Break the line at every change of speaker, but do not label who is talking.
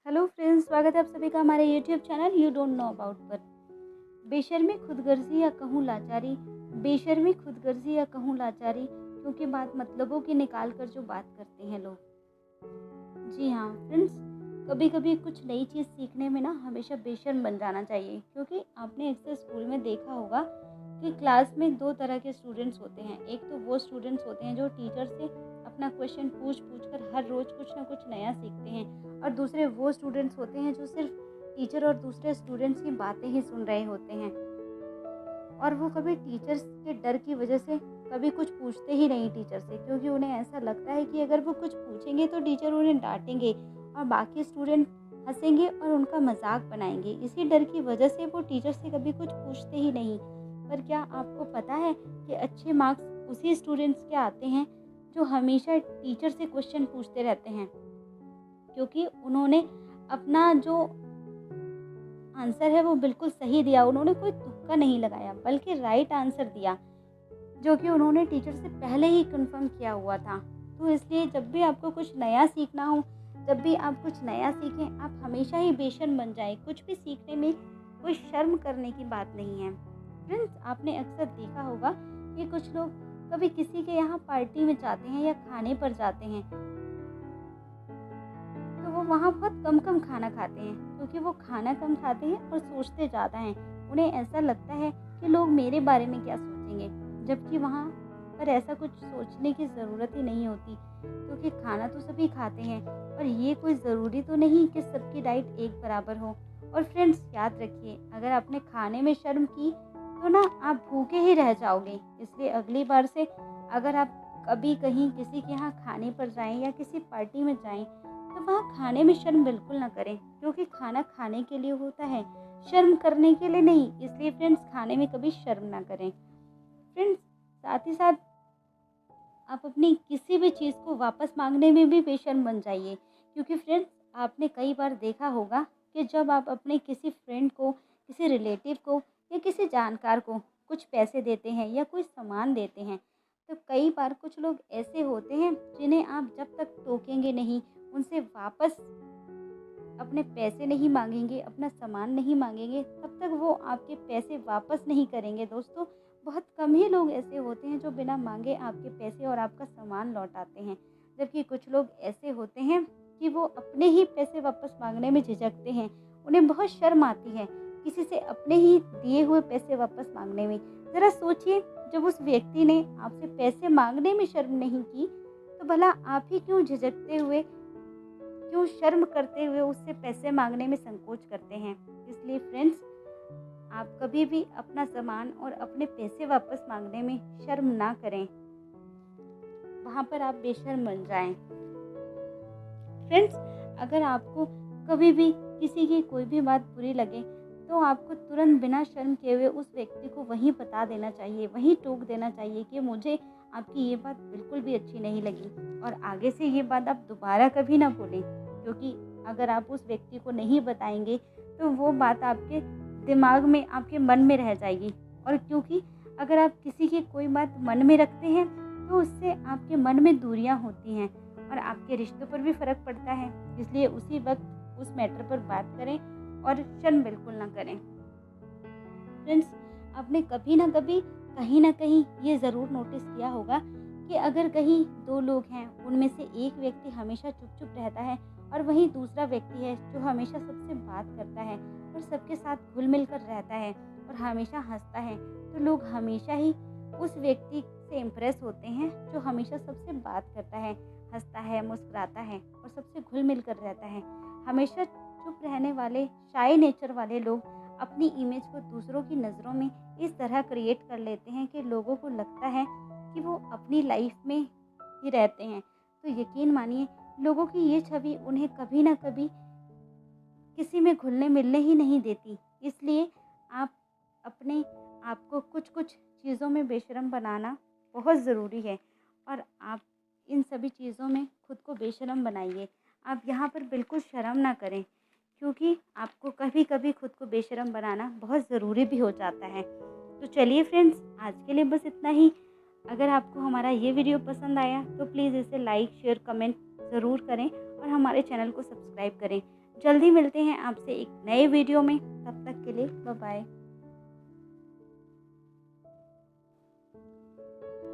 Hello friends, स्वागत है आप सभी का हमारे YouTube channel you don't know about पर। बेशर्मी खुदगर्जी या कहूँ लाचारी, बेशर्मी खुदगर्जी या कहूँ लाचारी, क्योंकि बात मतलबों की निकाल कर जो बात करते हैं लोग। जी हाँ फ्रेंड्स, कभी कभी कुछ नई चीज़ सीखने में ना हमेशा बेशर्म बन जाना चाहिए, क्योंकि आपने अक्सर स्कूल में देखा होगा कि क्लास में दो तरह के स्टूडेंट्स होते हैं। एक तो वो स्टूडेंट्स होते हैं जो टीचर से अपना क्वेश्चन पूछ कर हर रोज़ कुछ ना कुछ नया सीखते हैं, और दूसरे वो स्टूडेंट्स होते हैं जो सिर्फ टीचर और दूसरे स्टूडेंट्स की बातें ही सुन रहे होते हैं, और वो कभी टीचर्स के डर की वजह से कभी कुछ पूछते ही नहीं टीचर से, क्योंकि उन्हें ऐसा लगता है कि अगर वो कुछ पूछेंगे तो टीचर उन्हें डांटेंगे और बाकी स्टूडेंट हंसेंगे और उनका मजाक बनाएंगे। इसी डर की वजह से वो टीचर से कभी कुछ पूछते ही नहीं। पर क्या आपको पता है कि अच्छे मार्क्स उसी स्टूडेंट्स के आते हैं जो हमेशा टीचर से क्वेश्चन पूछते रहते हैं, क्योंकि उन्होंने अपना जो आंसर है वो बिल्कुल सही दिया। उन्होंने कोई तुक्का नहीं लगाया, बल्कि राइट आंसर दिया, जो कि उन्होंने टीचर से पहले ही कंफर्म किया हुआ था। तो इसलिए जब भी आपको कुछ नया सीखना हो, जब भी आप कुछ नया सीखें, आप हमेशा ही बेशर्म बन जाएं। कुछ भी सीखने में कोई शर्म करने की बात नहीं है। फ्रेंड्स, आपने अक्सर देखा होगा कि कुछ लोग कभी किसी के यहाँ पार्टी में जाते हैं या खाने पर जाते हैं, तो वो वहाँ बहुत कम कम खाना खाते हैं, क्योंकि वो खाना कम खाते हैं और सोचते ज़्यादा हैं। उन्हें ऐसा लगता है कि लोग मेरे बारे में क्या सोचेंगे, जबकि वहाँ पर ऐसा कुछ सोचने की ज़रूरत ही नहीं होती, क्योंकि खाना तो सभी खाते हैं और ये कोई ज़रूरी तो नहीं कि सबकी डाइट एक बराबर हो। और फ्रेंड्स, याद रखिए, अगर आपने खाने में शर्म की तो ना आप भूखे ही रह जाओगे। इसलिए अगली बार से अगर आप कभी कहीं किसी के यहाँ खाने पर जाएं या किसी पार्टी में जाएं, तो वहाँ खाने में शर्म बिल्कुल ना करें, क्योंकि खाना खाने के लिए होता है, शर्म करने के लिए नहीं। इसलिए फ्रेंड्स, खाने में कभी शर्म ना करें। फ्रेंड्स, साथ ही साथ आप अपनी किसी भी चीज़ को वापस मांगने में भी बेशर्म बन जाइए, क्योंकि फ्रेंड्स, आपने कई बार देखा होगा कि जब आप अपने किसी फ्रेंड को, किसी रिलेटिव को या किसी जानकार को कुछ पैसे देते हैं या कोई सामान देते हैं, तो कई बार कुछ लोग ऐसे होते हैं जिन्हें आप जब तक टोकेंगे नहीं, उनसे वापस अपने पैसे नहीं मांगेंगे, अपना सामान नहीं मांगेंगे, तब तक वो आपके पैसे वापस नहीं करेंगे। दोस्तों, बहुत कम ही लोग ऐसे होते हैं जो बिना मांगे आपके पैसे और आपका सामान लौटाते हैं, जबकि कुछ लोग ऐसे होते हैं कि वो अपने ही पैसे वापस मांगने में झिझकते हैं। उन्हें बहुत शर्म आती है किसी से अपने ही दिए हुए पैसे वापस मांगने में। ज़रा सोचिए, जब उस व्यक्ति ने आपसे पैसे मांगने में शर्म नहीं की, तो भला आप ही क्यों झिझकते हुए, क्यों शर्म करते हुए उससे पैसे मांगने में संकोच करते हैं। इसलिए फ्रेंड्स, आप कभी भी अपना सामान और अपने पैसे वापस मांगने में शर्म ना करें, वहाँ पर आप बेशर्म बन जाएं। फ्रेंड्स, अगर आपको कभी भी किसी की कोई भी बात बुरी लगे, तो आपको तुरंत बिना शर्म किए हुए उस व्यक्ति को वहीं बता देना चाहिए, वहीं टोक देना चाहिए कि मुझे आपकी ये बात बिल्कुल भी अच्छी नहीं लगी, और आगे से ये बात आप दोबारा कभी ना बोलें, क्योंकि अगर आप उस व्यक्ति को नहीं बताएंगे तो वो बात आपके दिमाग में, आपके मन में रह जाएगी। और क्योंकि अगर आप किसी की कोई बात मन में रखते हैं, तो उससे आपके मन में दूरियां होती हैं और आपके रिश्तों पर भी फ़र्क पड़ता है। इसलिए उसी वक्त उस मैटर पर बात करें और शर्म बिल्कुल ना करें। फ्रेंड्स, आपने कभी ना कभी, कहीं ना कहीं ये ज़रूर नोटिस किया होगा कि अगर कहीं दो लोग हैं, उनमें से एक व्यक्ति हमेशा चुप चुप रहता है और वहीं दूसरा व्यक्ति है जो हमेशा सबसे बात करता है और सबके साथ घुल मिल कर रहता है और हमेशा हंसता है, तो लोग हमेशा ही उस व्यक्ति से इम्प्रेस होते हैं जो हमेशा सबसे बात करता है, हंसता है, मुस्कुराता है और सबसे घुल मिल कर रहता है। हमेशा चुप रहने वाले, शाय नेचर वाले लोग अपनी इमेज को दूसरों की नज़रों में इस तरह क्रिएट कर लेते हैं कि लोगों को लगता है कि वो अपनी लाइफ में ही रहते हैं। तो यकीन मानिए, लोगों की ये छवि उन्हें कभी ना कभी किसी में घुलने मिलने ही नहीं देती। इसलिए आप अपने आप को कुछ कुछ चीज़ों में बेशर्म बनाना बहुत ज़रूरी है, और आप इन सभी चीज़ों में खुद को बेशर्म बनाइए। आप यहाँ पर बिल्कुल शर्म ना करें, क्योंकि आपको कभी कभी खुद को बेशर्म बनाना बहुत ज़रूरी भी हो जाता है। तो चलिए फ्रेंड्स, आज के लिए बस इतना ही। अगर आपको हमारा ये वीडियो पसंद आया तो प्लीज़ इसे लाइक, शेयर, कमेंट ज़रूर करें और हमारे चैनल को सब्सक्राइब करें, जल्दी मिलते हैं आपसे एक नए वीडियो में, तब तक के लिए बाय बाय।